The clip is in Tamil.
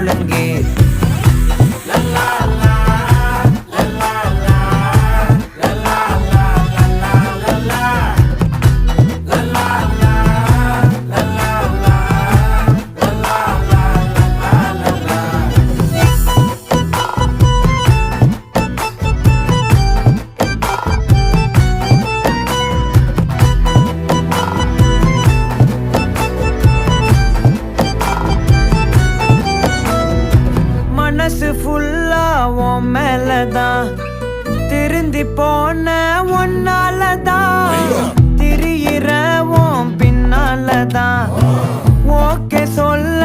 ஒழுங்கே மனசு ஃபுல்லா உன் மேலதான் திருந்தி போன ஒன்னாலதான் திரியிற உன் பின்னாலதான் ஓகே சொல்ல